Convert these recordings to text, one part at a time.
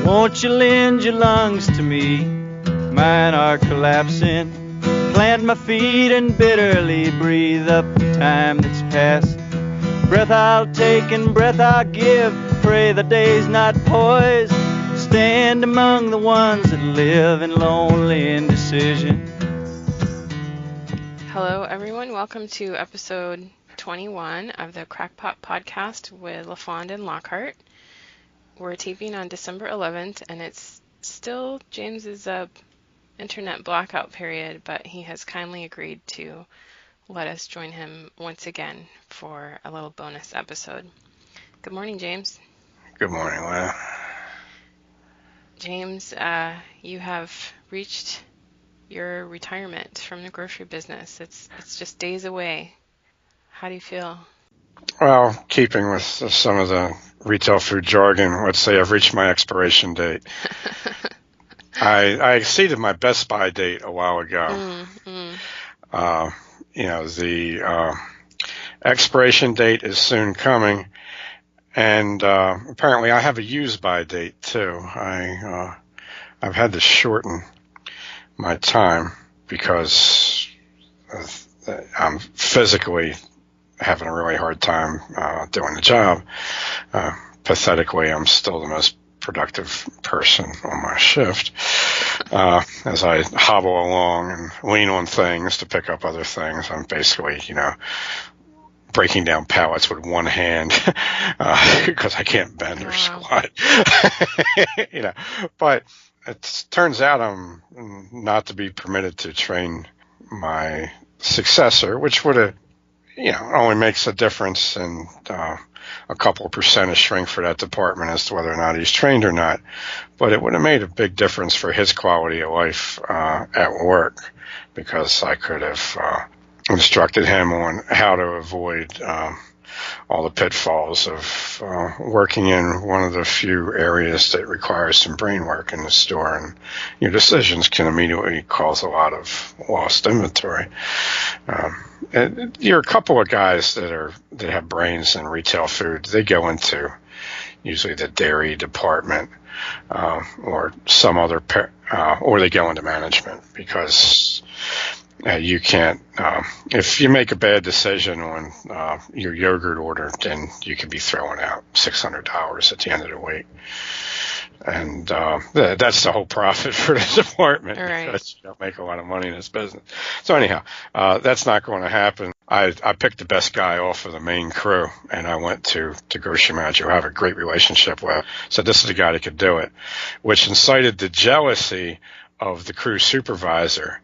Won't you lend your lungs to me? Mine are collapsing. Plant my feet and bitterly breathe up the time that's passed. Breath I'll take and breath I'll give. Pray the day's not poised. Stand among the ones that live in lonely indecision. Hello, everyone. Welcome to episode 21 of the Crackpot Podcast with LaFond and Lockhart. We're taping on December 11th, and it's still James's internet blackout period, but he has kindly agreed to let us join him once again for a little bonus episode. Good morning, James. Good morning, Lynn. James, you have reached your retirement from the grocery business. It's just days away. How do you feel? Well, keeping with some of the retail food jargon, let's say I've reached my expiration date. I exceeded my best buy date a while ago. The expiration date is soon coming, and apparently I have a use by date too. I've had to shorten my time because I'm physically having a really hard time doing the job. Pathetically, I'm still the most productive person on my shift as I hobble along and lean on things to pick up other things. I'm basically, breaking down pallets with one hand because I can't bend or squat. But it turns out I'm not to be permitted to train my successor, which would have, only makes a difference in a couple of percent of shrink for that department as to whether or not he's trained or not. But it would have made a big difference for his quality of life at work, because I could have instructed him on how to avoid all the pitfalls of working in one of the few areas that requires some brain work in the store, and your decisions can immediately cause a lot of lost inventory. And you're a couple of guys that have brains in retail food. They go into usually the dairy department or some other, or they go into management, because you can't, if you make a bad decision on your yogurt order, then you could be throwing out $600 at the end of the week. And that's the whole profit for the department, right, because you don't make a lot of money in this business. So anyhow, that's not going to happen. I picked the best guy off of the main crew, and I went to the grocery manager who I have a great relationship with. Said this is the guy that could do it, which incited the jealousy of the crew supervisor.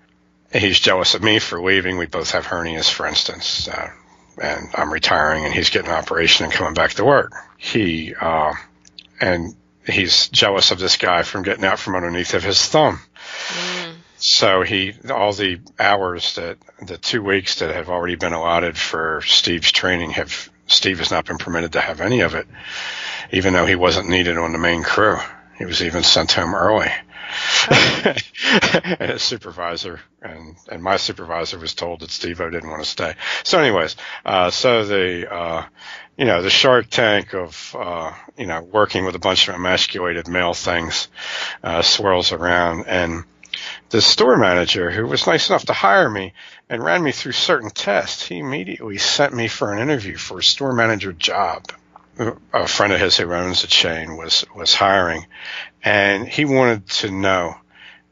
He's jealous of me for leaving. We both have hernias, for instance, and I'm retiring, and he's getting an operation and coming back to work. He's jealous of this guy from getting out from underneath of his thumb. So all the hours the 2 weeks that have already been allotted for Steve's training, Steve has not been permitted to have any of it, even though he wasn't needed on the main crew. He was even sent home early. And his supervisor and my supervisor was told that Steve-O didn't want to stay. So anyways, the Shark Tank of, working with a bunch of emasculated male things, swirls around. And the store manager, who was nice enough to hire me and ran me through certain tests, he immediately sent me for an interview for a store manager job. A friend of his who owns a chain was hiring, and he wanted to know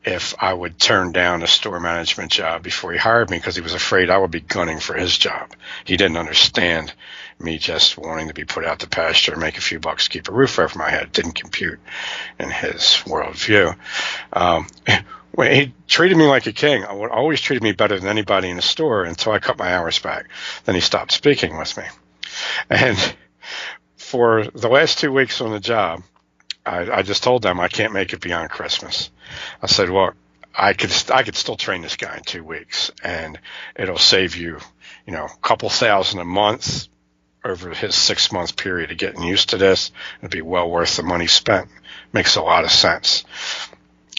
if I would turn down a store management job before he hired me, because he was afraid I would be gunning for his job. He didn't understand me just wanting to be put out to pasture and make a few bucks to keep a roof over my head. It didn't compute in his worldview. He treated me like a king. Always treated me better than anybody in the store until I cut my hours back. Then he stopped speaking with me. And for the last 2 weeks on the job, I just told them I can't make it beyond Christmas. I said, well, I could still train this guy in 2 weeks, and it'll save you, a couple thousand a month over his 6 month period of getting used to this. It'd be well worth the money spent. Makes a lot of sense.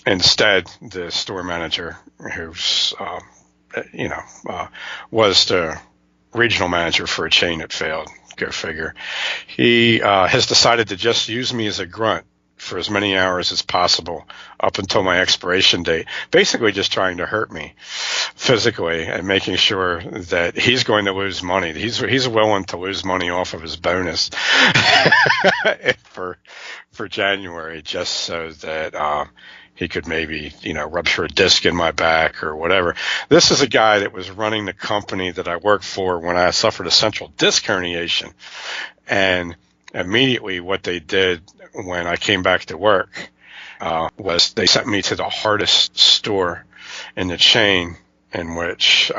Instead, the store manager, who's, was the regional manager for a chain that failed, go figure, he has decided to just use me as a grunt for as many hours as possible up until my expiration date, basically just trying to hurt me physically and making sure that he's going to lose money. He's willing to lose money off of his bonus for January, just so that he could maybe, rupture a disc in my back or whatever. This is a guy that was running the company that I worked for when I suffered a central disc herniation. And immediately what they did when I came back to work was they sent me to the hardest store in the chain, in which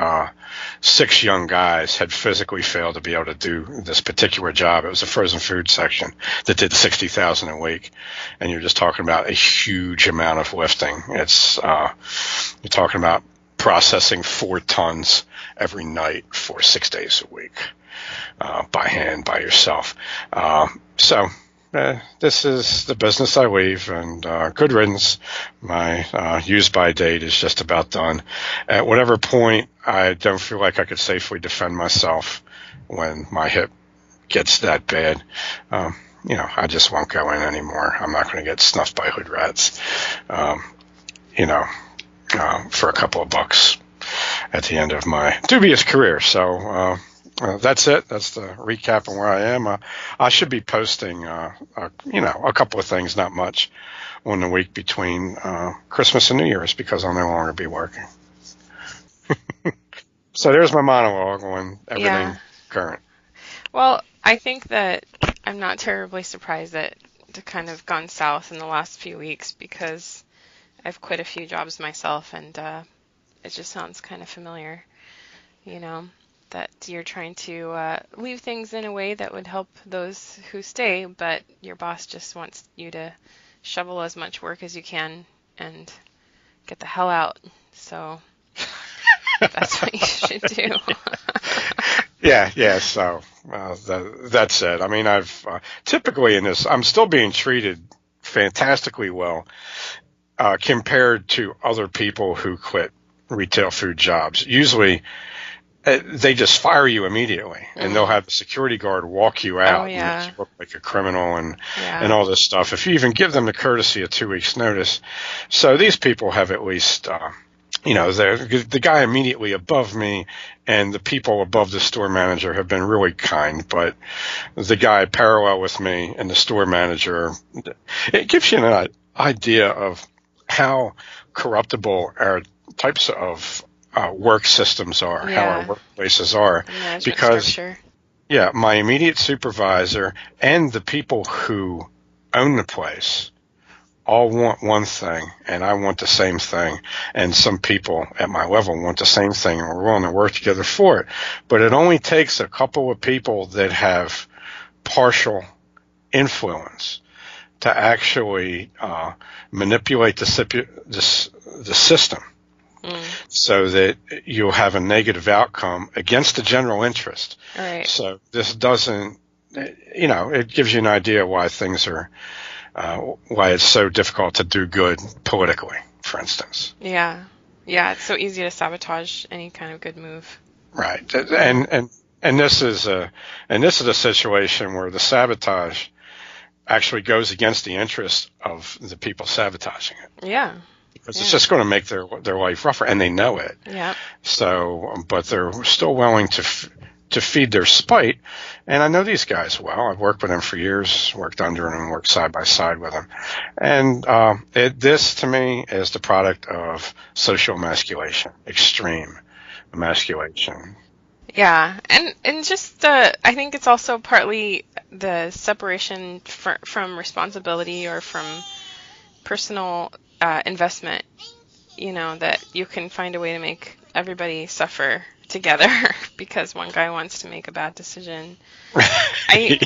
6 young guys had physically failed to be able to do this particular job. It was a frozen food section that did 60,000 a week, and you're just talking about a huge amount of lifting. It's you're talking about processing 4 tons every night for 6 days a week, by hand, by yourself. So this is the business I leave, and good riddance. My use-by date is just about done. At whatever point I don't feel like I could safely defend myself when my hip gets that bad, I just won't go in anymore. I'm not going to get snuffed by hood rats, for a couple of bucks at the end of my dubious career. So that's it. That's the recap of where I am. I should be posting, a couple of things, not much, on the week between Christmas and New Year's, because I'll no longer be working. So there's my monologue on everything current. Well, I think that I'm not terribly surprised that it kind of gone south in the last few weeks, because I've quit a few jobs myself, and it just sounds kind of familiar, that you're trying to leave things in a way that would help those who stay, but your boss just wants you to shovel as much work as you can and get the hell out. So that's what you should do. Yeah. So that's it. I mean, I've typically in this, I'm still being treated fantastically well compared to other people who quit retail food jobs. Usually, they just fire you immediately, and they'll have the security guard walk you out and make you look like a criminal and all this stuff, if you even give them the courtesy of 2 weeks' notice. So these people have at least, the guy immediately above me and the people above the store manager have been really kind, but the guy parallel with me and the store manager, it gives you an idea of how corruptible our types of work systems are, how our workplaces are, because structure. My immediate supervisor and the people who own the place all want one thing, and I want the same thing, and some people at my level want the same thing, and we're willing to work together for it. But it only takes a couple of people that have partial influence to actually manipulate the system, so that you'll have a negative outcome against the general interest. Right. So this doesn't, it gives you an idea why things are, why it's so difficult to do good politically, for instance. Yeah, it's so easy to sabotage any kind of good move. Right, and this is a situation where the sabotage actually goes against the interest of the people sabotaging it. Yeah. Because it's just going to make their life rougher, and they know it. Yeah. So, but they're still willing to feed their spite. And I know these guys well. I've worked with them for years, worked under them, worked side by side with them. And this, to me, is the product of social emasculation, extreme emasculation. Yeah, and just I think it's also partly the separation from responsibility or from personal investment, that you can find a way to make everybody suffer together because one guy wants to make a bad decision. I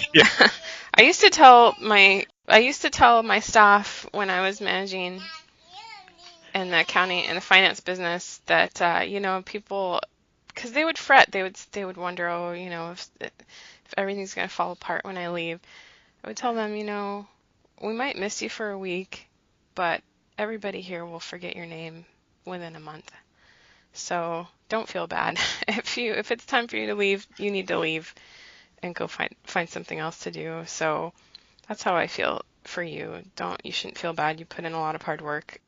used to tell my staff when I was managing in the accounting and the finance business that people, because they would fret, they would wonder, if everything's going to fall apart when I leave. I would tell them, we might miss you for a week, but everybody here will forget your name within a month. So don't feel bad. If it's time for you to leave, you need to leave and go find something else to do. So that's how I feel for you. You shouldn't feel bad. You put in a lot of hard work.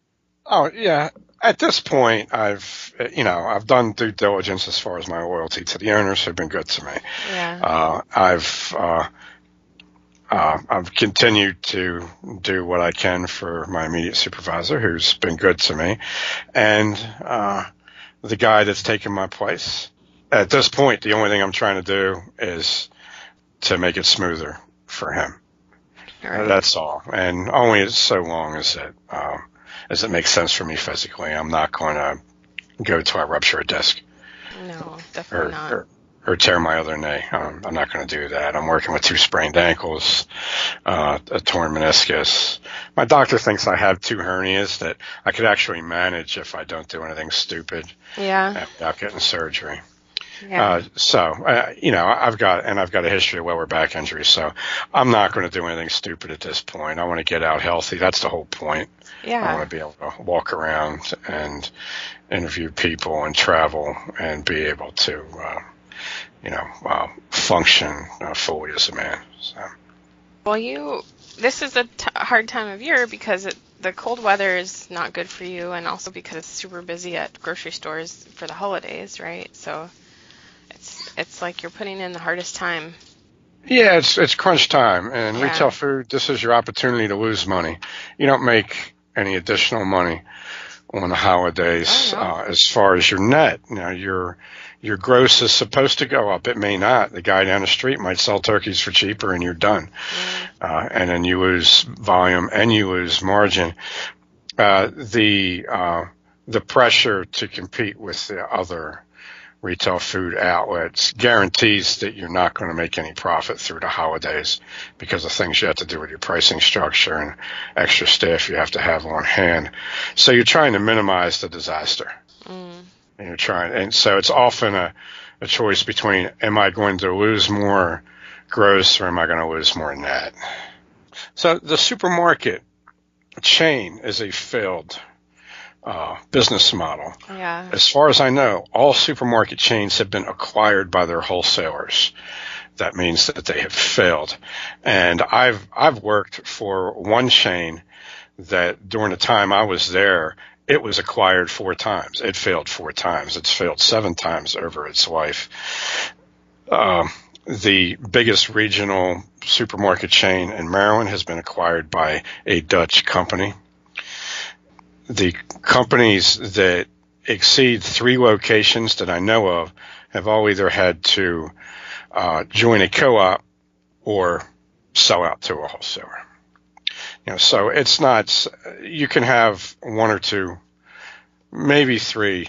Oh, yeah. At this point, I've done due diligence as far as my loyalty to the owners who've been good to me. Yeah. I've continued to do what I can for my immediate supervisor, who's been good to me, and the guy that's taken my place. At this point, the only thing I'm trying to do is to make it smoother for him. Right. That's all, and only so long as it makes sense for me physically. I'm not going to go till I rupture a disc. No, definitely not. Or tear my other knee. I'm not going to do that. I'm working with 2 sprained ankles, a torn meniscus. My doctor thinks I have 2 hernias that I could actually manage if I don't do anything stupid. Yeah. Without getting surgery. Yeah. I've got a history of lower back injuries, so I'm not going to do anything stupid at this point. I want to get out healthy. That's the whole point. Yeah. I want to be able to walk around and interview people and travel and be able to, function fully as a man. So. Well, this is a hard time of year because the cold weather is not good for you, and also because it's super busy at grocery stores for the holidays, right? So it's like you're putting in the hardest time. Yeah, it's crunch time, and Yeah. Retail food, this is your opportunity to lose money. You don't make any additional money on the holidays. Oh, no. As far as your net. Now, your gross is supposed to go up. It may not. The guy down the street might sell turkeys for cheaper, and you're done. And then you lose volume and you lose margin. The pressure to compete with the other retail food outlets guarantees that you're not going to make any profit through the holidays because of things you have to do with your pricing structure and extra staff you have to have on hand. So you're trying to minimize the disaster. And so it's often a choice between, am I going to lose more gross or am I going to lose more net? So the supermarket chain is a failed business model. Yeah. As far as I know, all supermarket chains have been acquired by their wholesalers. That means that they have failed. And I've worked for one chain that during the time I was there, it was acquired 4 times. It failed 4 times. It's failed 7 times over its life. The biggest regional supermarket chain in Maryland has been acquired by a Dutch company. The companies that exceed 3 locations that I know of have all either had to join a co-op or sell out to a wholesaler. So it's not, you can have 1 or 2, maybe 3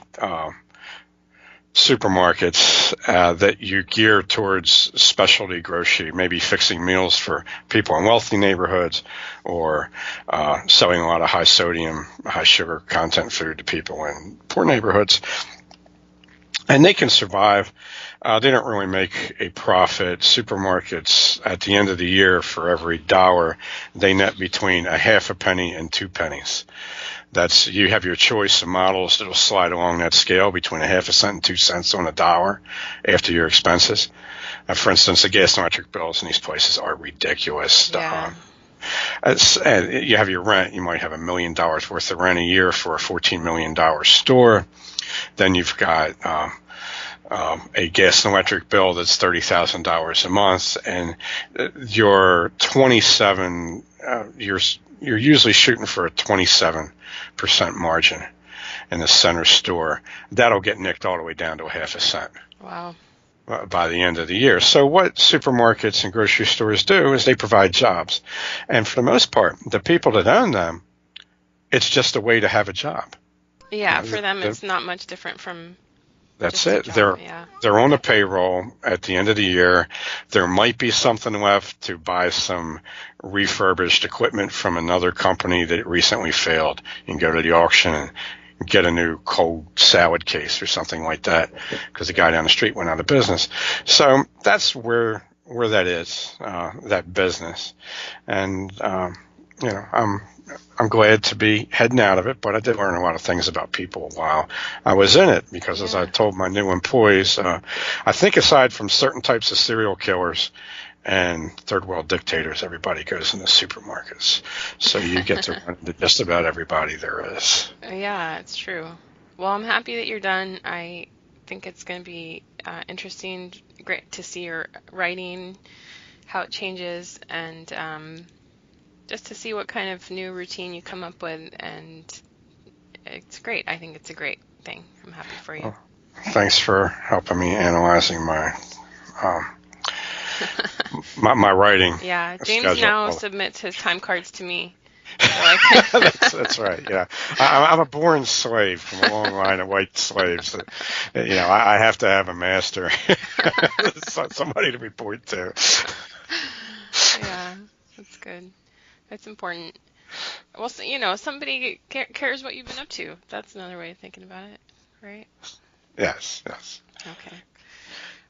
supermarkets that you gear towards specialty grocery, maybe fixing meals for people in wealthy neighborhoods or selling a lot of high sodium, high sugar content food to people in poor neighborhoods. And they can survive. They don't really make a profit. Supermarkets, at the end of the year, for every $1, they net between a half a penny and 2 pennies. You have your choice of models that'll slide along that scale between a half a cent and 2 cents on $1 after your expenses. For instance, the gas and electric bills in these places are ridiculous. Yeah. And you have your rent. You might have $1 million worth of rent a year for a $14 million store. Then you've got a gas and electric bill that's $30,000 a month, and you're 27. You're usually shooting for a 27% margin in the center store. That'll get nicked all the way down to a half a cent. Wow. By the end of the year. So what supermarkets and grocery stores do is they provide jobs. And for the most part, the people that own them, it's just a way to have a job. Yeah, for them it's not much different from That's just a it. job, They're on the payroll at the end of the year. There might be something left to buy some refurbished equipment from another company that recently failed. You can go to the auction and get a new cold salad case or something like that because the guy down the street went out of business. So that's where that is, that business. And, I'm glad to be heading out of it, but I did learn a lot of things about people while I was in it because as I told my new employees, I think aside from certain types of serial killers and third world dictators, everybody goes into supermarkets. So you get to run into just about everybody there is. Yeah, it's true. Well, I'm happy that you're done. I think it's going to be interesting, great to see your writing, how it changes, and just to see what kind of new routine you come up with. And it's great. I think it's a great thing. I'm happy for you. Well, thanks for helping me analyzing my my writing. Yeah, James schedule. now submits his time cards to me. So I can That's right. Yeah, I'm a born slave from a long line of white slaves. I have to have a master, somebody to report to. Yeah, that's good. That's important. Well, somebody cares what you've been up to. That's another way of thinking about it, right? Yes. Okay.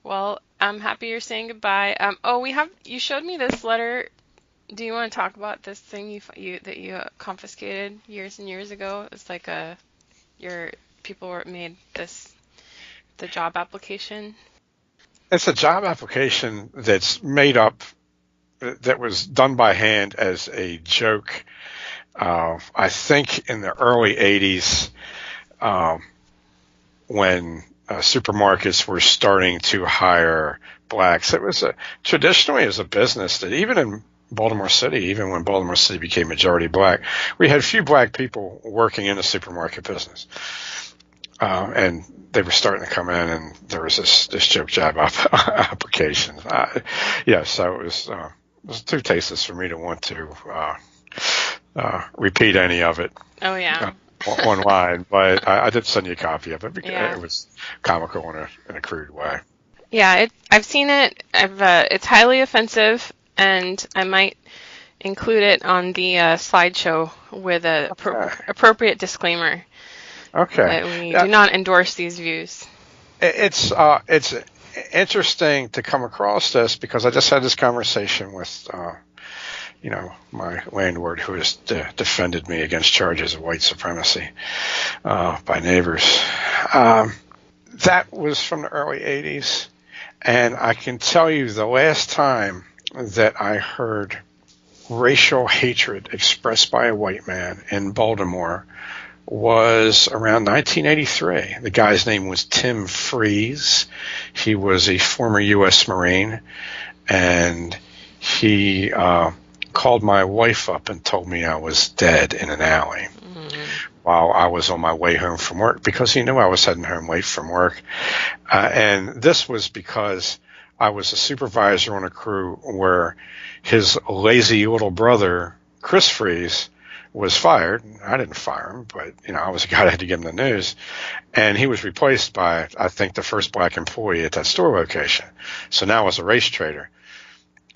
Well, I'm happy you're saying goodbye. You showed me this letter. Do you want to talk about this thing that you confiscated years and years ago? It's like made the job application. It's a job application that's made up, that was done by hand as a joke. I think in the early 80s, when supermarkets were starting to hire blacks. It was traditionally as a business that even in Baltimore City, even when Baltimore City became majority black, we had few black people working in the supermarket business. And they were starting to come in, and there was this joke job application. So it was too tasteless for me to want to repeat any of it. Oh, yeah. Online, but I did send you a copy of it because Yeah. it was comical in a crude way. Yeah, I've seen it. It's highly offensive, and I might include it on the slideshow with a appropriate disclaimer. Okay. That we do not endorse these views. It's interesting to come across this because I just had this conversation with my landlord who has defended me against charges of white supremacy by neighbors. That was from the early 80s, and I can tell you the last time that I heard racial hatred expressed by a white man in Baltimore was around 1983. The guy's name was Tim Freeze. He was a former U.S. Marine, and he called my wife up and told me I was dead in an alley while I was on my way home from work because he knew I was heading home late from work. And this was because I was a supervisor on a crew where his lazy little brother, Chris Freeze, was fired. I didn't fire him, but I was the guy that had to give him the news. And he was replaced by, I think, the first black employee at that store location. So now I was a race trader.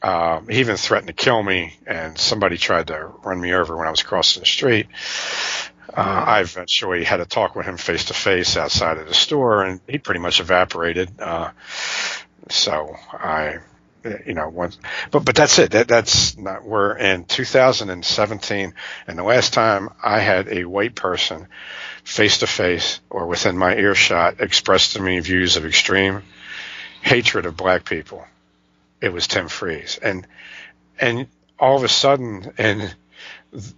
He even threatened to kill me, and somebody tried to run me over when I was crossing the street. I eventually had a talk with him face to face outside of the store, and he pretty much evaporated. So I, but that's it. That's not. We're in 2017, and the last time I had a white person face to face or within my earshot express to me views of extreme hatred of black people, it was Tim Freeze. And all of a sudden in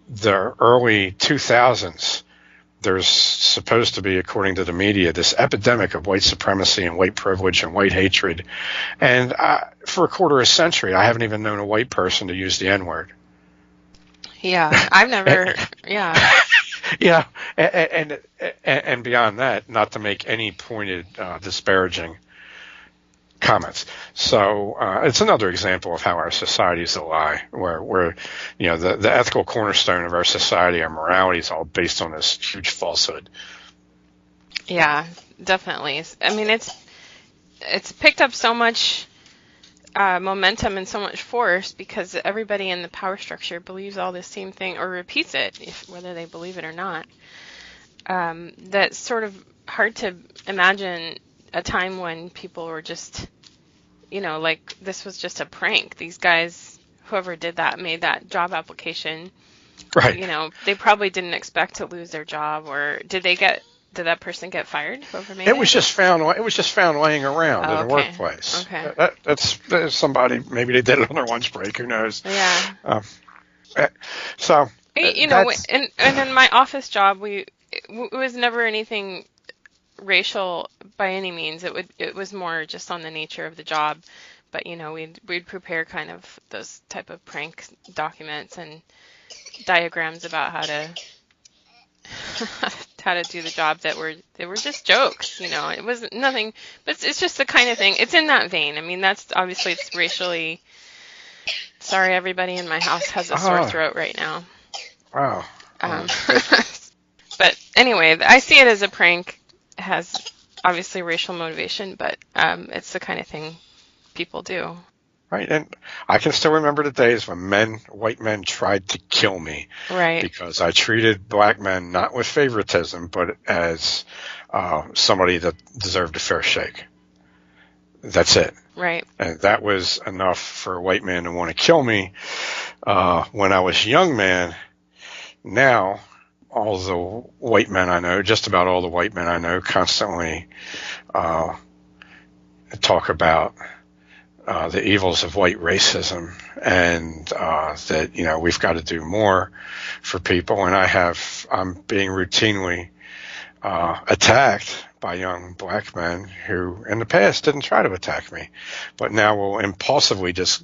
the early 2000s, there's supposed to be, according to the media, this epidemic of white supremacy and white privilege and white hatred. And for a quarter of a century, I haven't even known a white person to use the N-word. Yeah, I've never, yeah. Yeah, and beyond that, not to make any pointed disparaging comments. So it's another example of how our society is a lie, where the ethical cornerstone of our society, our morality, is all based on this huge falsehood. Yeah, definitely. I mean, it's picked up so much momentum and so much force because everybody in the power structure believes all the same thing or repeats it, whether they believe it or not. That's sort of hard to imagine a time when people were just, like this was just a prank. These guys, whoever did that, made that job application. Right. They probably didn't expect to lose their job, or did they get did that person get fired? Whoever made it? It was just found laying around in a okay. workplace. Okay. That's somebody. Maybe they did it on their lunch break. Who knows? Yeah. So You know, and in my office job, it was never anything racial by any means. It was more just on the nature of the job. But you know, we'd prepare kind of those type of prank documents and diagrams about how to do the job they were just jokes. You know, it wasn't nothing, but it's just the kind of thing. It's in that vein. I mean, that's obviously it's racially. Sorry, everybody in my house has a sore throat right now. Wow. But anyway, I see it as a prank. It has obviously racial motivation, but it's the kind of thing people do. Right, and I can still remember the days when white men tried to kill me. Right. Because I treated black men not with favoritism, but as somebody that deserved a fair shake. That's it. Right. And that was enough for a white man to want to kill me when I was a young man. Now, all the white men I know, just about all the white men I know, constantly talk about the evils of white racism and that, you know, we've got to do more for people. And I'm being routinely attacked by young black men who in the past didn't try to attack me, but now will impulsively just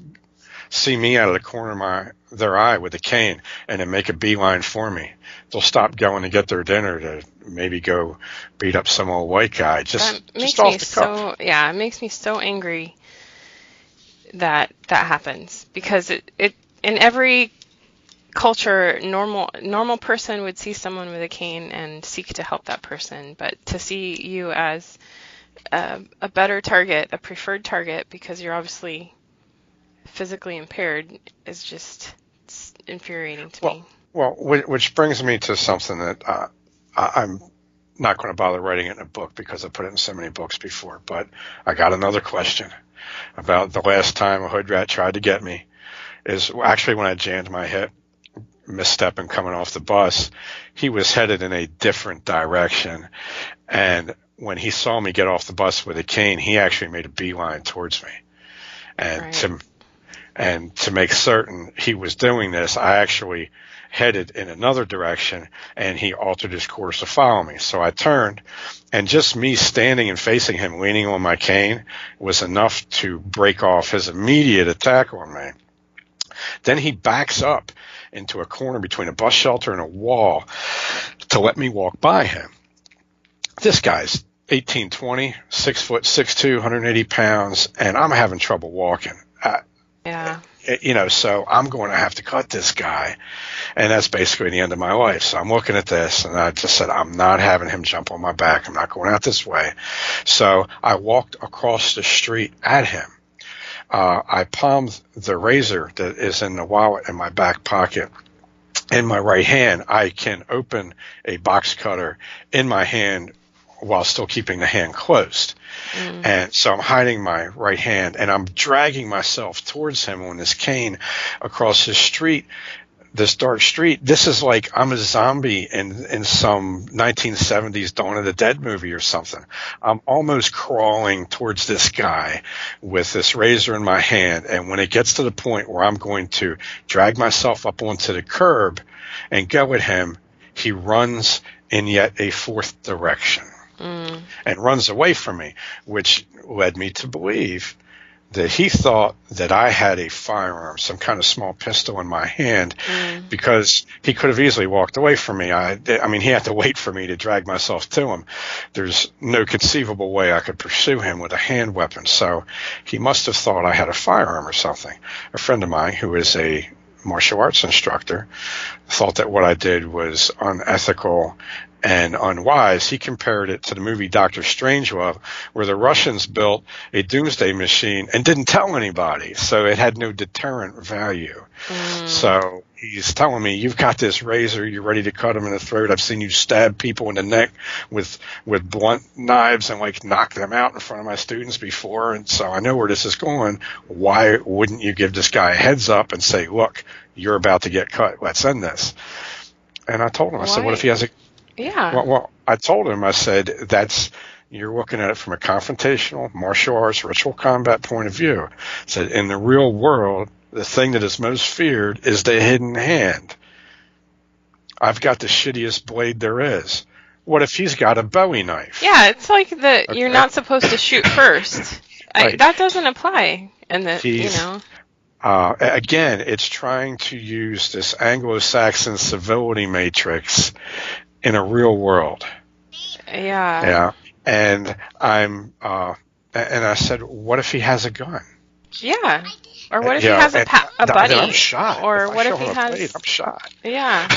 see me out of the corner of their eye with a cane and then make a beeline for me. They'll stop going to get their dinner to maybe go beat up some old white guy. Just off the cuff. It makes me so angry that happens, because it in every culture, normal person would see someone with a cane and seek to help that person, but to see you as a better target, a preferred target, because you're obviously physically impaired, is just infuriating to me. Well, which brings me to something that I'm not going to bother writing it in a book because I put it in so many books before, but I got another question about the last time a hood rat tried to get me. Is actually when I jammed my hip, misstepping coming off the bus. He was headed in a different direction, and when he saw me get off the bus with a cane, he actually made a beeline towards me. And to make certain he was doing this, I actually headed in another direction, and he altered his course to follow me. So I turned, and just me standing and facing him, leaning on my cane, was enough to break off his immediate attack on me. Then he backs up into a corner between a bus shelter and a wall to let me walk by him. This guy's 1820, 6 foot 6'2", 180 pounds, and I'm having trouble walking. Yeah. You know, so I'm going to have to cut this guy, and that's basically the end of my life. So I'm looking at this, and I just said, I'm not having him jump on my back. I'm not going out this way. So I walked across the street at him. I palmed the razor that is in the wallet in my back pocket. In my right hand, I can open a box cutter in my hand while still keeping the hand closed. And so I'm hiding my right hand, and I'm dragging myself towards him on this cane across the street, this dark street. This is like I'm a zombie in some 1970s Dawn of the Dead movie or something. I'm almost crawling towards this guy with this razor in my hand, and when it gets to the point where I'm going to drag myself up onto the curb and go at him, he runs in yet a fourth direction. And runs away from me, which led me to believe that he thought that I had a firearm, some kind of small pistol in my hand, because he could have easily walked away from me. I mean, he had to wait for me to drag myself to him. There's no conceivable way I could pursue him with a hand weapon. So he must have thought I had a firearm or something. A friend of mine who is a martial arts instructor thought that what I did was unethical and unwise. He compared it to the movie Dr. Strangelove, where the Russians built a doomsday machine and didn't tell anybody, so it had no deterrent value. So he's telling me, you've got this razor, you're ready to cut him in the throat. I've seen you stab people in the neck with blunt knives and like knock them out in front of my students before, and so I know where this is going. Why wouldn't you give this guy a heads up and say, look, you're about to get cut, let's end this? And I told him, I said, what if he has a Yeah. Well, I told him, I said, you're looking at it from a confrontational martial arts ritual combat point of view. I said, in the real world, the thing that is most feared is the hidden hand. I've got the shittiest blade there is. What if he's got a Bowie knife? Yeah, it's like you're not supposed to shoot first. Right. That doesn't apply in the, Again, it's trying to use this Anglo-Saxon civility matrix in a real world. Yeah. Yeah. And and I said, what if he has a gun? Yeah. Or what if he has a buddy? Then I'm shot. Or what if he has? has? Blade, I'm shot. Yeah.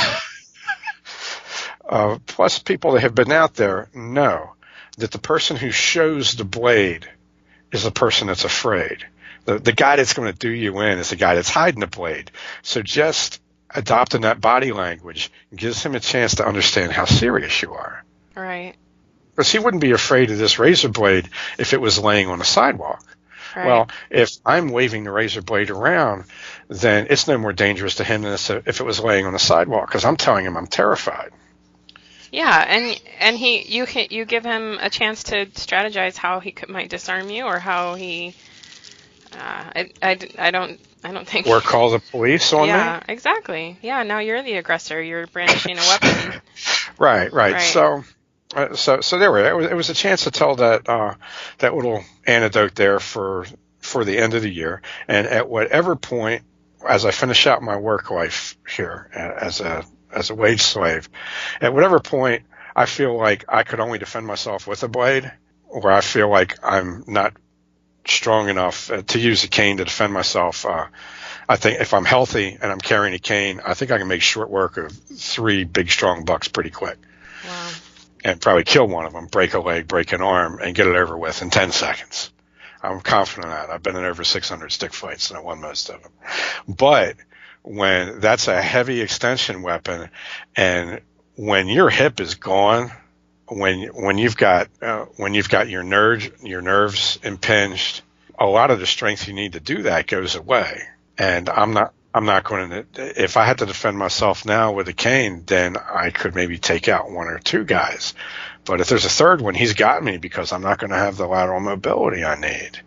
Plus, people that have been out there know that the person who shows the blade is the person that's afraid. The guy that's going to do you in is the guy that's hiding the blade. So just adopting that body language gives him a chance to understand how serious you are. Right. Because he wouldn't be afraid of this razor blade if it was laying on the sidewalk. Right. Well, if I'm waving the razor blade around, then it's no more dangerous to him than if it was laying on the sidewalk, because I'm telling him I'm terrified. Yeah, and you give him a chance to strategize how he might disarm you, or how he. I don't think. Or call the police on me. Yeah, exactly. Yeah, now you're the aggressor. You're brandishing a weapon. Right. So there we go. It was a chance to tell that little anecdote there for the end of the year, and at whatever point, as I finish out my work life here as a wage slave, at whatever point I feel like I could only defend myself with a blade, or I feel like I'm not strong enough to use a cane to defend myself. I think if I'm healthy and I'm carrying a cane, I think I can make short work of 3 big, strong bucks pretty quick. Wow. And probably kill one of them, break a leg, break an arm, and get it over with in 10 seconds. I'm confident of that. I've been in over 600 stick fights, and I won most of them. But when that's a heavy extension weapon, and when your hip is gone, when you've got your nerves impinged, a lot of the strength you need to do that goes away. And I'm not going to. If I had to defend myself now with a cane, then I could maybe take out 1 or 2 guys. But if there's a third one, he's got me, because I'm not going to have the lateral mobility I need.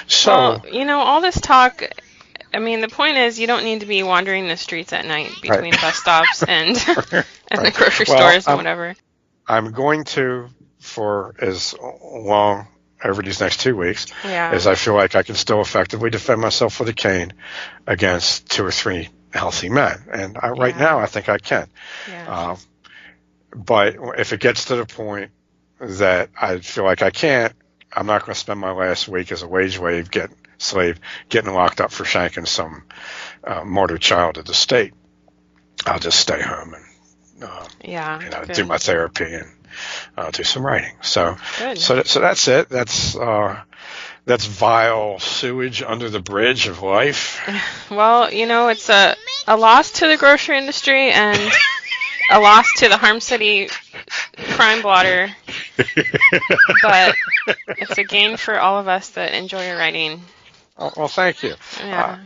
So, well, all this talk. I mean, the point is, you don't need to be wandering the streets at night between bus stops and the grocery stores and whatever. I'm going to, for as long over these next 2 weeks, as I feel like I can still effectively defend myself with a cane against 2 or 3 healthy men. And right now, I think I can. Yeah. But if it gets to the point that I feel like I can't, I'm not going to spend my last week as a wage slave getting locked up for shanking some martyr child of the state. I'll just stay home and do my therapy and do some writing. So that's it. That's vile sewage under the bridge of life. Well, it's a loss to the grocery industry and a loss to the Harm City crime blotter. But it's a gain for all of us that enjoy your writing. Oh, well, thank you. Yeah.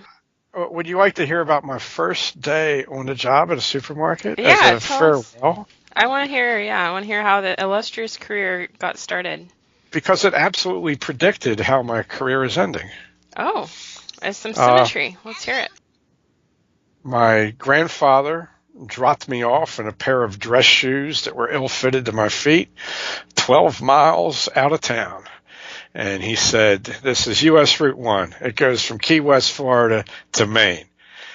Would you like to hear about my first day on the job at a supermarket? Yeah, as a farewell? I want to hear how the illustrious career got started. Because it absolutely predicted how my career is ending. Oh, there's some symmetry. Let's hear it. My grandfather dropped me off in a pair of dress shoes that were ill-fitted to my feet 12 miles out of town. And he said, this is U.S. Route 1. It goes from Key West, Florida to Maine.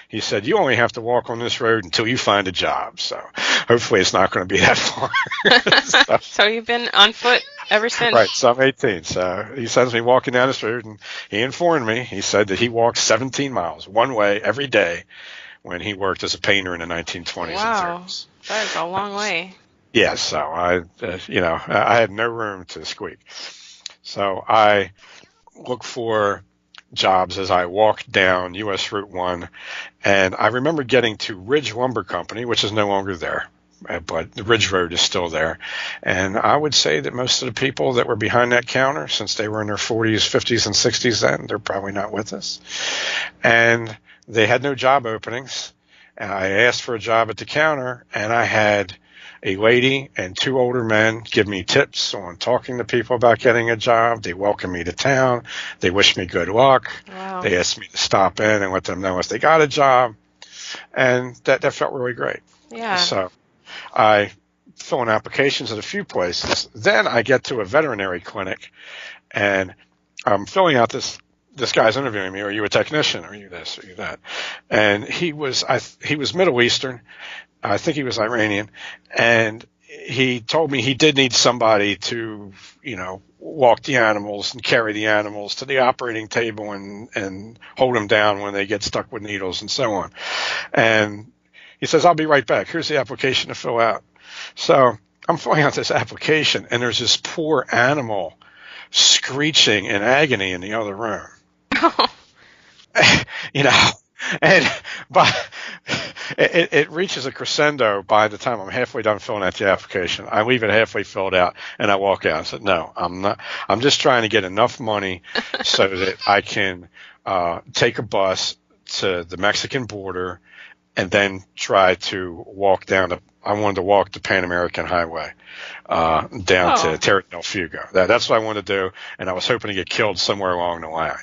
He said, you only have to walk on this road until you find a job. So hopefully it's not going to be that far. So you've been on foot ever since? Right, so I'm 18. So he sends me walking down this road, and he informed me. He said that he walked 17 miles one way every day when he worked as a painter in the 1920s and 30s. That is a long way. Yeah, so I had no room to squeak. So I look for jobs as I walked down U.S. Route 1, and I remember getting to Ridge Lumber Company, which is no longer there, but the Ridge Road is still there. And I would say that most of the people that were behind that counter, since they were in their 40s, 50s, and 60s then, they're probably not with us. And they had no job openings, And I asked for a job at the counter, and I had a lady and 2 older men give me tips on talking to people about getting a job. They welcomed me to town. They wished me good luck. Wow. They asked me to stop in and let them know if they got a job. And that felt really great. Yeah. So I fill in applications at a few places. Then I get to a veterinary clinic, and I'm filling out this guy's interviewing me. Are you a technician? Are you this? Are you that? And he was Middle Eastern. I think he was Iranian, and he told me he did need somebody to, walk the animals and carry the animals to the operating table and hold them down when they get stuck with needles and so on. And he says, I'll be right back. Here's the application to fill out. So I'm filling out this application, and there's this poor animal screeching in agony in the other room. And but it reaches a crescendo by the time I'm halfway done filling out the application. I leave it halfway filled out, and I walk out. I said, no, I'm not. I'm just trying to get enough money so that I can take a bus to the Mexican border and then try to walk down I wanted to walk the Pan American Highway down to Terra del Fuego. That's what I wanted to do, and I was hoping to get killed somewhere along the line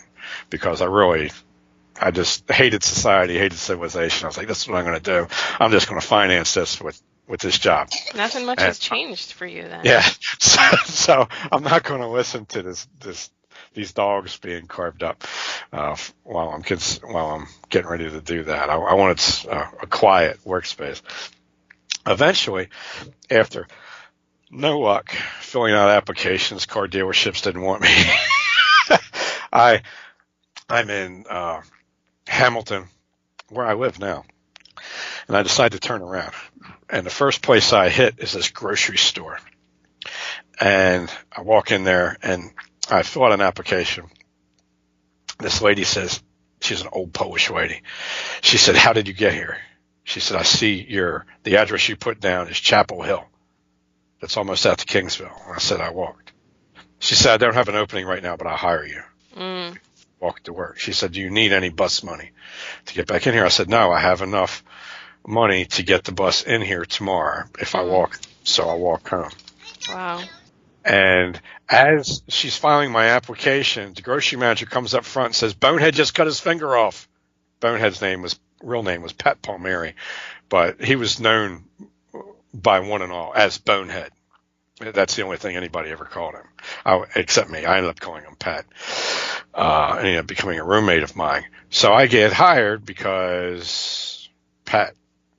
because I just hated society, hated civilization. I was like, this is what I'm going to do. I'm just going to finance this with this job. Nothing much has changed for you then. Yeah. So I'm not going to listen to these dogs being carved up while I'm getting ready to do that. I wanted a quiet workspace. Eventually, after no luck filling out applications, car dealerships didn't want me. I'm in Hamilton, where I live now, and I decide to turn around. And the first place I hit is this grocery store. And I walk in there, and I fill out an application. This lady says, she's an old Polish lady. She said, how did you get here? She said, I see the address you put down is Chapel Hill. That's almost out to Kingsville. And I said, I walked. She said, I don't have an opening right now, but I'll hire you. Walk to work. She said, do you need any bus money to get back in here? I said, no, I have enough money to get the bus in here tomorrow if I walk. So I'll walk home. Wow. And as she's filing my application, the grocery manager comes up front and says, Bonehead just cut his finger off. Bonehead's real name was Pat Palmieri, but he was known by one and all as Bonehead. That's the only thing anybody ever called him, except me. I ended up calling him Pat. And he ended up becoming a roommate of mine. So I get hired because Pat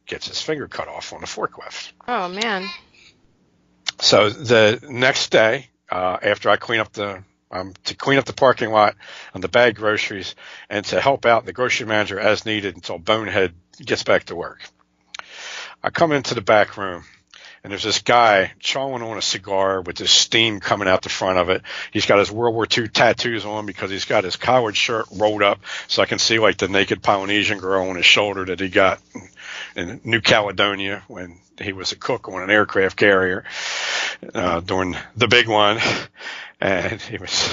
gets his finger cut off on the forklift. Oh, man. So the next day, after I clean up the parking lot and the bag groceries and to help out the grocery manager as needed until Bonehead gets back to work, I come into the back room. And there's this guy chawing on a cigar with this steam coming out the front of it. He's got his World War II tattoos on because he's got his collared shirt rolled up so I can see like the naked Polynesian girl on his shoulder that he got in New Caledonia when he was a cook on an aircraft carrier during the big one. And he was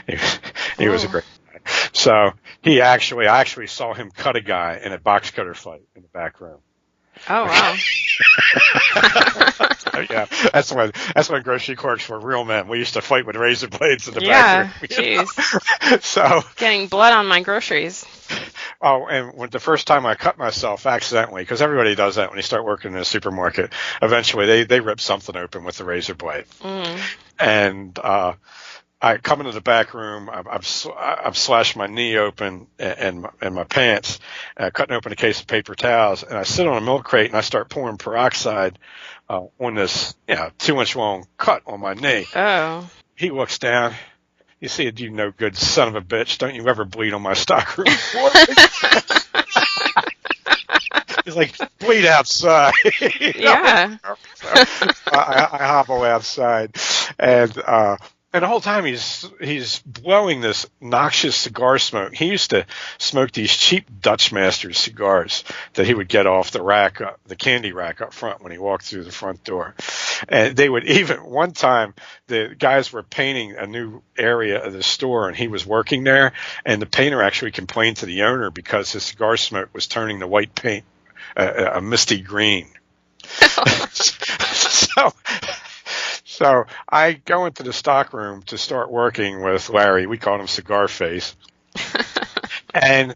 a great guy. So I actually saw him cut a guy in a box cutter fight in the back room. Oh, wow. Yeah, that's when grocery clerks were real men. We used to fight with razor blades in the back room. Yeah, jeez. So getting blood on my groceries. Oh, and when the first time I cut myself accidentally, because everybody does that when you start working in a supermarket, eventually they rip something open with the razor blade. And I come into the back room. I've slashed my knee open and my pants, cutting open a case of paper towels, and I sit on a milk crate and I start pouring peroxide on this 2-inch long cut on my knee. Oh. He looks down. You see it, you no good son of a bitch. Don't you ever bleed on my stockroom floor. He's like, bleed outside. Yeah. So I hobble outside, and the whole time he's blowing this noxious cigar smoke. He used to smoke these cheap Dutch Masters cigars that he would get off the rack, the candy rack up front when he walked through the front door. And they would one time the guys were painting a new area of the store and he was working there, and the painter actually complained to the owner because his cigar smoke was turning the white paint a misty green. So I go into the stock room to start working with Larry. We called him Cigar Face. And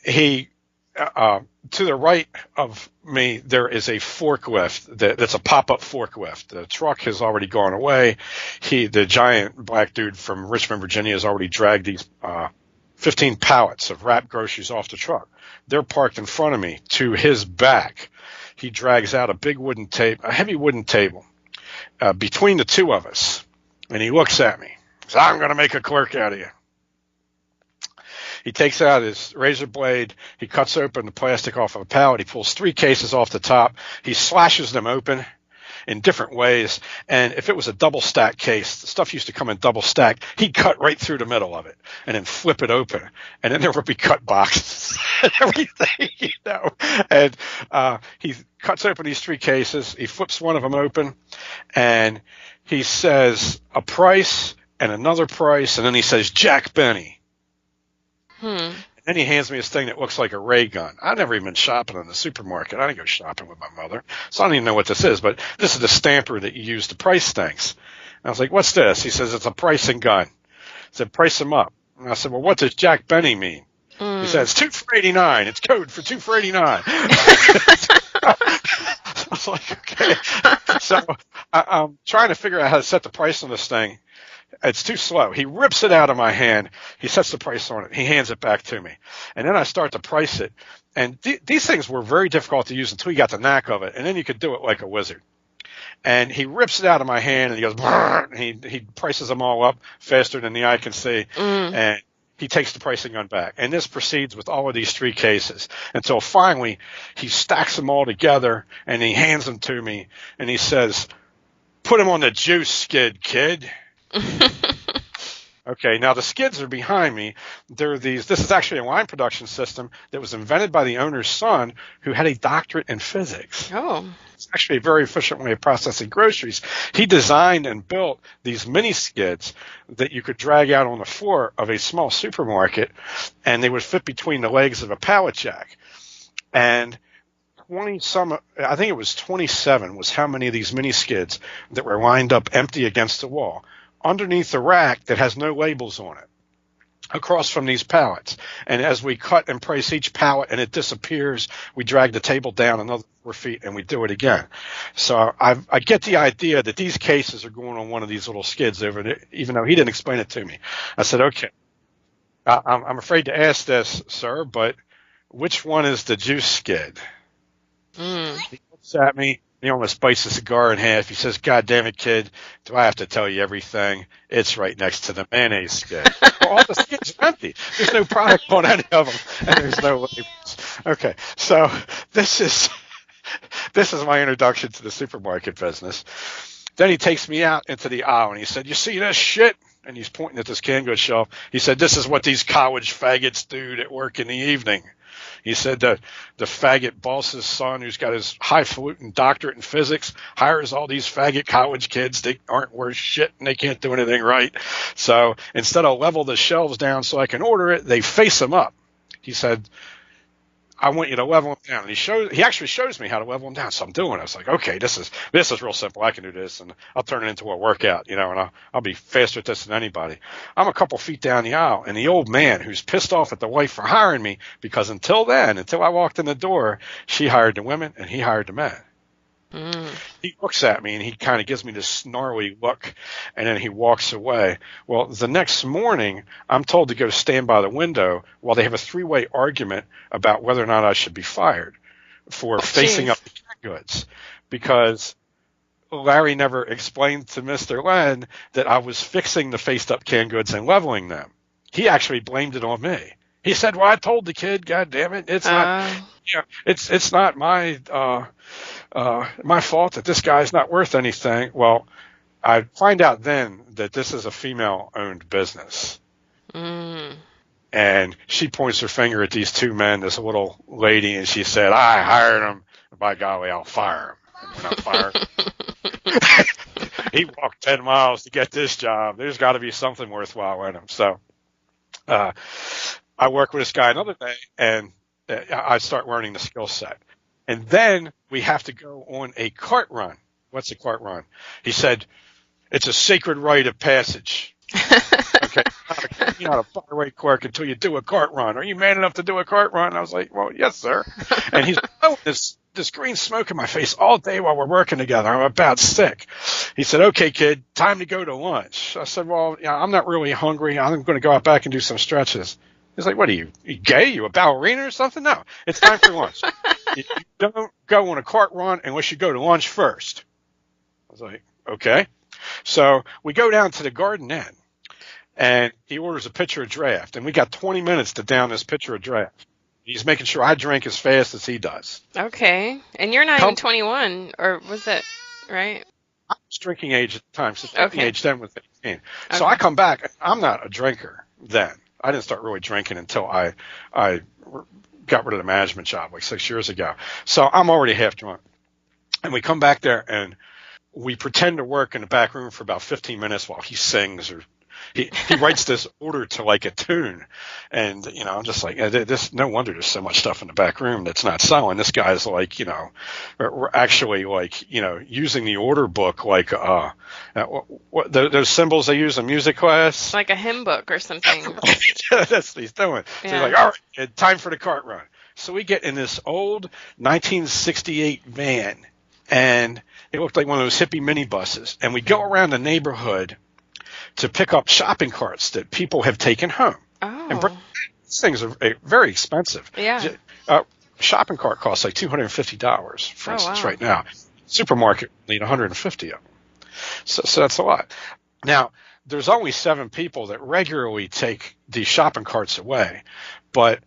he, to the right of me, there is a forklift that's a pop-up forklift. The truck has already gone away. The giant black dude from Richmond, Virginia, has already dragged these 15 pallets of wrapped groceries off the truck. They're parked in front of me. To his back, he drags out a heavy wooden table between the two of us, and he looks at me. He says, "I'm going to make a clerk out of you." He takes out his razor blade. He cuts open the plastic off of a pallet. He pulls 3 cases off the top. He slashes them open in different ways. And if it was a double stack case, the stuff used to come in double stack, he'd cut right through the middle of it and then flip it open. And then there would be cut boxes and everything, And he cuts open these 3 cases. He flips one of them open and he says a price and another price. And then he says, "Jack Benny." And then he hands me this thing that looks like a ray gun. I've never even been shopping in the supermarket. I didn't go shopping with my mother, so I don't even know what this is. But this is the stamper that you use to price things. And I was like, "What's this?" He says, "It's a pricing gun." I said, "Price them up." And I said, "Well, what does Jack Benny mean?" He says, 2 for $89. It's code for 2 for $89. I was like, okay. So I'm trying to figure out how to set the price on this thing. It's too slow. He rips it out of my hand. He sets the price on it. He hands it back to me. And then I start to price it. And these things were very difficult to use until you got the knack of it. And then you could do it like a wizard. And he rips it out of my hand and he goes, and he prices them all up faster than the eye can see. And he takes the pricing gun back. And this proceeds with all of these 3 cases until finally he stacks them all together and he hands them to me. And he says, "Put them on the juice skid, kid." Okay, now the skids are behind me. This is actually a wine production system that was invented by the owner's son, who had a doctorate in physics. Oh. It's actually a very efficient way of processing groceries. He designed and built these mini skids that you could drag out on the floor of a small supermarket, and they would fit between the legs of a pallet jack. And I think it was 27 was how many of these mini skids that were lined up empty against the wall underneath a rack that has no labels on it across from these pallets. And as we cut and price each pallet and it disappears, we drag the table down another 4 feet and we do it again. So I get the idea that these cases are going on one of these little skids over there, even though he didn't explain it to me. I said, "Okay, I'm afraid to ask this, sir, but which one is the juice skid?" He looks at me. He almost bites the cigar in half. He says, "God damn it, kid. Do I have to tell you everything? It's right next to the mayonnaise skid." Well, all the skids are empty. There's no product on any of them, and there's no labels. Okay, so this is my introduction to the supermarket business. Then he takes me out into the aisle, and he said, "You see this shit?" And he's pointing at this canned goods shelf. He said, "This is what these college faggots do at work in the evening." He said that the faggot boss's son, who's got his highfalutin doctorate in physics, hires all these faggot college kids. They aren't worth shit and they can't do anything right. So instead of level the shelves down so I can order it, they face them up. He said, "I want you to level them down." And he actually shows me how to level them down. So I'm doing it. I was like, okay, this is real simple. I can do this, and I'll turn it into a workout, and I'll be faster at this than anybody. I'm a couple feet down the aisle, and the old man, who's pissed off at the wife for hiring me, because until I walked in the door, she hired the women and he hired the men. He looks at me and he kind of gives me this snarly look, and then he walks away. Well, the next morning, I'm told to go stand by the window while they have a 3-way argument about whether or not I should be fired for facing up the canned goods, because Larry never explained to Mr. Lynn that I was fixing the faced up canned goods and leveling them. He actually blamed it on me. He said, "Well, I told the kid, God damn it, it's not my fault that this guy's not worth anything." Well, I find out then that this is a female-owned business. And she points her finger at these 2 men, this little lady, and she said, "I hired him. By golly, I'll fire him." And when I fire him, he walked 10 miles to get this job. There's got to be something worthwhile in him. So I work with this guy another day, and I start learning the skill set. And then we have to go on a cart run. What's a cart run? He said, it's a sacred rite of passage. Okay, you're not a fireway clerk until you do a cart run. Are you man enough to do a cart run? I was like, well, yes, sir. And he's oh, this green smoke in my face all day while we're working together. I'm about sick. He said, okay, kid, time to go to lunch. I said, well, I'm not really hungry. I'm going to go out back and do some stretches. He's like, what are you gay? You a ballerina or something? No, it's time for lunch. You don't go on a cart run unless you go to lunch first. I was like, okay. So we go down to the Garden Inn, and he orders a pitcher of draft, and we got 20 minutes to down this pitcher of draft. He's making sure I drink as fast as he does. Okay. And you're not even 21, or was that right? I was drinking age at the time, so drinking age then was 18. Okay. So I come back. I'm not a drinker then. I didn't start really drinking until I got rid of the management job like 6 years ago. So I'm already half drunk. And we come back there, and we pretend to work in the back room for about 15 minutes while he sings or he writes this order to like a tune. And, I'm just like, this, no wonder there's so much stuff in the back room that's not selling. This guy's like, we're actually like, using the order book like, what those symbols they use in music class. Like a hymn book or something. That's what he's doing. Yeah. So he's like, all right, time for the cart run. So we get in this old 1968 van, and it looked like one of those hippie minibuses. And we go around the neighborhood to pick up shopping carts that people have taken home. Oh. And these things are very expensive. Yeah. Shopping cart costs like $250, for instance, right now. Supermarket need 150 of them. So that's a lot. Now, there's only 7 people that regularly take these shopping carts away, but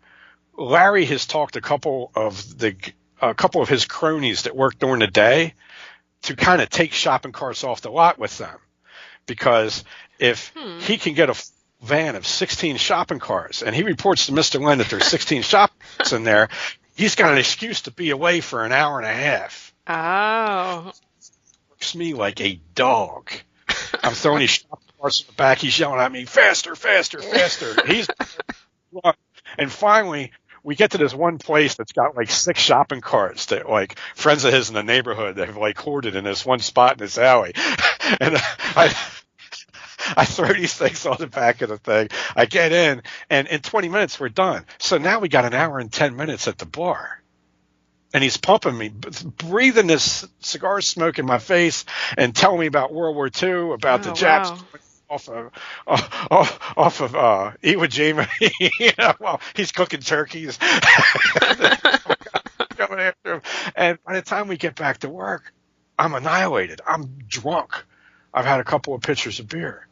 Larry has talked a couple of his cronies that work during the day to kind of take shopping carts off the lot with them, because if he can get a van of 16 shopping carts and he reports to Mr. Lynn that there's 16 shopping carts in there, he's got an excuse to be away for an hour and a half. Oh. Works me like a dog. I'm throwing these shopping carts in the back. He's yelling at me, faster, faster, faster. And finally, we get to this one place that's got like 6 shopping carts that like friends of his in the neighborhood that have like hoarded in this one spot in this alley. And I throw these things on the back of the thing. I get in, and in 20 minutes we're done. So now we got an hour and 10 minutes at the bar. And he's pumping me, breathing this cigar smoke in my face and telling me about World War II, about the Japs. Wow. Off of Iwo Jima. Well, he's cooking turkeys. Coming after him. And by the time we get back to work, I'm annihilated. I'm drunk. I've had a couple of pitchers of beer.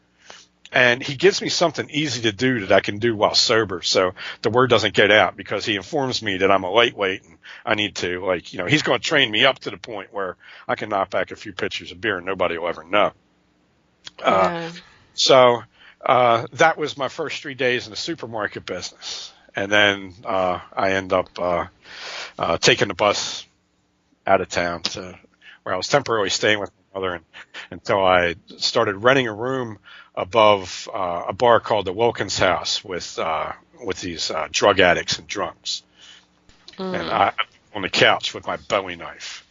And he gives me something easy to do that I can do while sober, so the word doesn't get out, because he informs me that I'm a lightweight and I need to, he's going to train me up to the point where I can knock back a few pitchers of beer and nobody will ever know. So that was my first 3 days in the supermarket business. And then I end up taking the bus out of town to where I was temporarily staying with my mother until I started renting a room above a bar called the Wilkins House with these drug addicts and drunks. And I on the couch with my Bowie knife.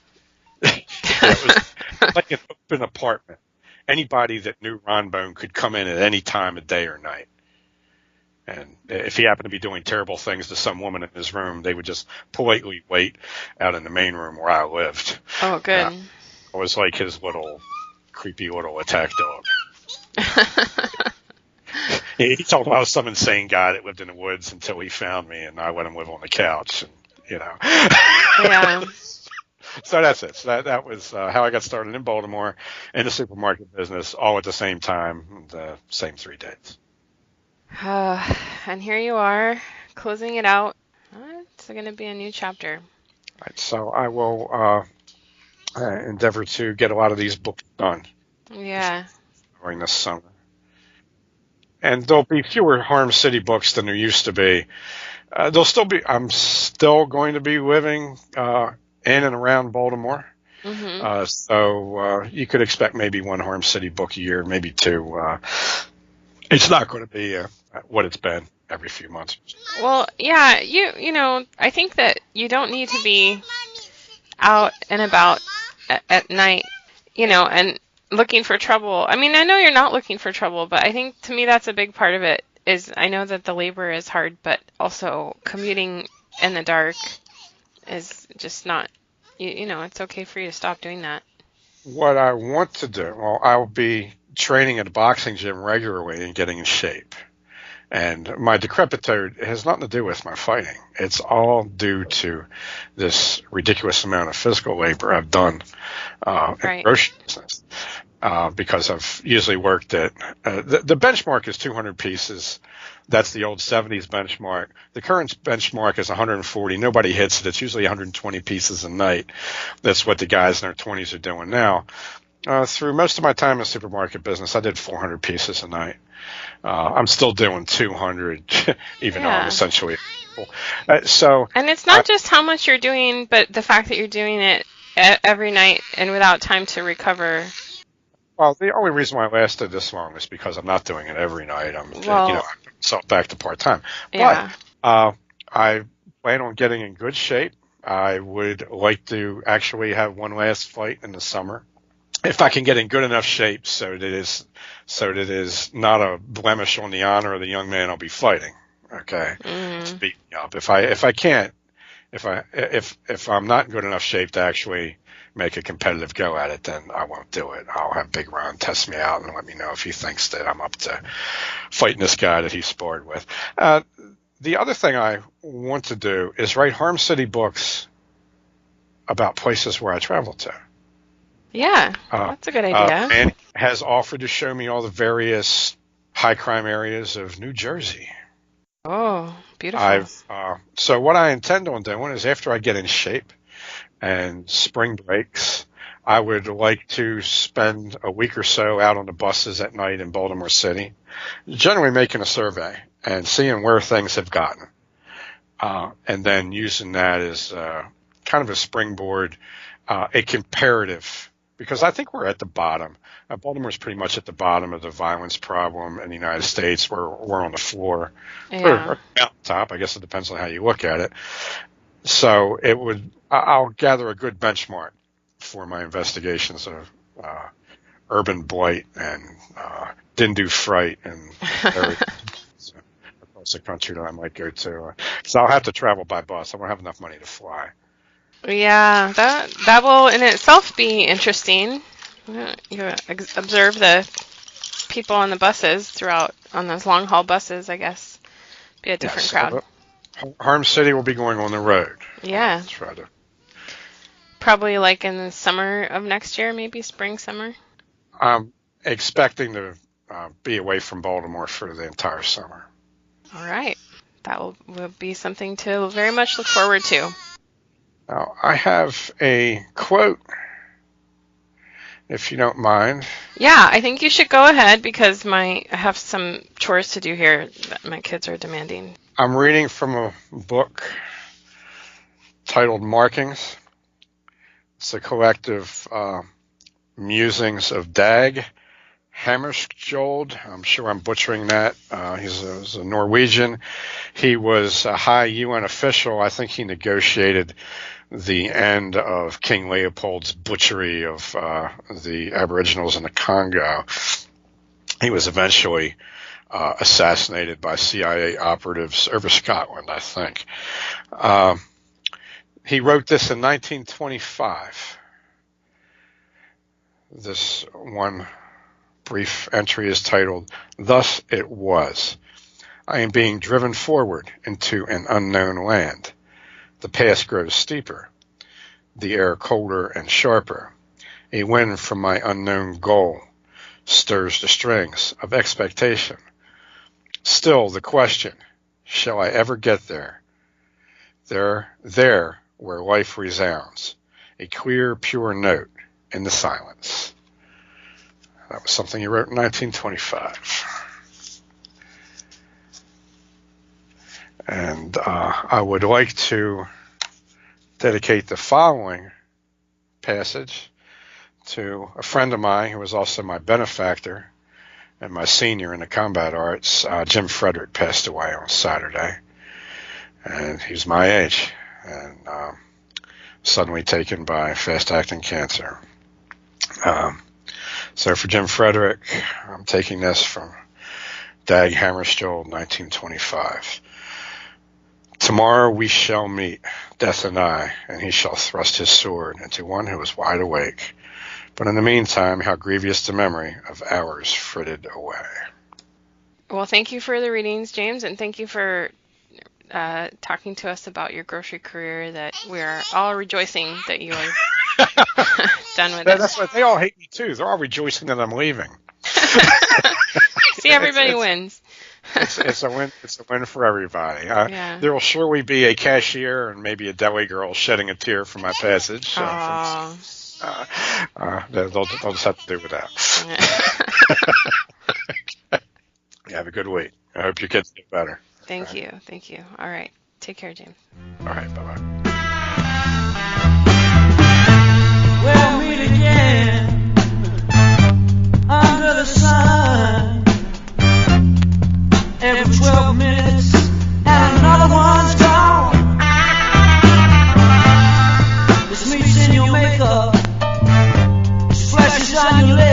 It was like an open apartment. Anybody that knew Ron Bone could come in at any time of day or night. And if he happened to be doing terrible things to some woman in his room, they would just politely wait out in the main room where I lived. Oh, good. I was like his creepy little attack dog. He told me I was some insane guy that lived in the woods until he found me, and I let him live on the couch. And, Yeah. So that's it. So that was how I got started in Baltimore in the supermarket business, all at the same time, the same 3 days. And here you are, closing it out. It's going to be a new chapter. Right, so I will endeavor to get a lot of these books done. Yeah. During this summer. And there'll be fewer Harm City books than there used to be. I'm still going to be living in and around Baltimore. Mm-hmm. So you could expect maybe 1 Harm City book a year, maybe 2. It's not going to be what it's been every few months. Well, yeah, you know, I think that you don't need to be out and about at night, and looking for trouble. I mean, I know you're not looking for trouble, but I think to me that's a big part of it. Is I know that the labor is hard, but also commuting in the dark is just not. It's okay for you to stop doing that. What I want to do, well, I'll be training at a boxing gym regularly and getting in shape. And my decrepitude has nothing to do with my fighting. It's all due to this ridiculous amount of physical labor I've done in the grocery business. Because I've usually worked at the benchmark is 200 pieces. That's the old 70s benchmark. The current benchmark is 140. Nobody hits it. It's usually 120 pieces a night. That's what the guys in their 20s are doing now. Through most of my time in the supermarket business, I did 400 pieces a night. I'm still doing 200, even though I'm essentially And it's not just how much you're doing, but the fact that you're doing it every night and without time to recover. Well, the only reason why I lasted this long is because I'm not doing it every night. I'm myself back to part-time. Yeah. But I plan on getting in good shape. I would like to actually have one last fight in the summer. If I can get in good enough shape so that it is not a blemish on the honor of the young man I'll be fighting. Okay. To beat me up. If I'm not in good enough shape to actually make a competitive go at it, then I won't do it. I'll have Big Ron test me out and let me know if he thinks that I'm up to fighting this guy that he sparred with. The other thing I want to do is write Harm City books about places where I travel to. Yeah, that's a good idea. And has offered to show me all the various high crime areas of New Jersey. Oh, beautiful. So what I intend on doing is after I get in shape and spring breaks, I would like to spend a week or so out on the buses at night in Baltimore City, generally making a survey and seeing where things have gotten. And then using that as kind of a springboard, a comparative, because I think we're at the bottom. Baltimore's pretty much at the bottom of the violence problem in the United States. We're on the floor. Yeah. Or out top. I guess it depends on how you look at it. So I'll gather a good benchmark for my investigations of urban blight and Dindu fright and areas across the country that I might go to. So I'll have to travel by bus. I won't have enough money to fly. Yeah, that will in itself be interesting. You observe the people on the buses throughout, on those long haul buses, I guess. Be a different crowd. Harm City will be going on the road. Yeah. Try to. Probably like in the summer of next year, maybe spring, summer. I'm expecting to be away from Baltimore for the entire summer. All right. That will be something to very much look forward to. Now, I have a quote, if you don't mind. Yeah, I think you should go ahead because I have some chores to do here that my kids are demanding. I'm reading from a book titled Markings. It's a collective musings of Dag Hammarskjöld. I'm sure I'm butchering that. He's a Norwegian. He was a high UN official. I think he negotiated the end of King Leopold's butchery of the Aboriginals in the Congo. He was eventually assassinated by CIA operatives over Scotland, I think. He wrote this in 1925. This one brief entry is titled, "Thus it was. I am being driven forward into an unknown land. The path grows steeper, the air colder and sharper. A wind from my unknown goal stirs the strings of expectation. Still the question, shall I ever get there? There where life resounds, a clear, pure note in the silence." That was something he wrote in 1925. And I would like to dedicate the following passage to a friend of mine who was also my benefactor and my senior in the combat arts. Jim Frederick passed away on Saturday, and he's my age. And suddenly taken by fast-acting cancer. So for Jim Frederick, I'm taking this from Dag Hammarskjöld, 1925. Tomorrow we shall meet, death and I, and he shall thrust his sword into one who is wide awake. But in the meantime, how grievous the memory of hours frittered away. Well, thank you for the readings, James, and thank you for talking to us about your grocery career, that we're all rejoicing that you are done with it. That's why they all hate me too. They're all rejoicing that I'm leaving. See, everybody wins. It's a win. It's a win for everybody. Yeah. There will surely be a cashier and maybe a deli girl shedding a tear for my passage. They'll just have to do with that. You have a good week. I hope your kids get better. Thank you. All right. Take care, James. All right. Bye-bye. We'll meet again under the sun. Every 12 minutes and another one's gone. This meat's in your makeup, this flesh is on your lips.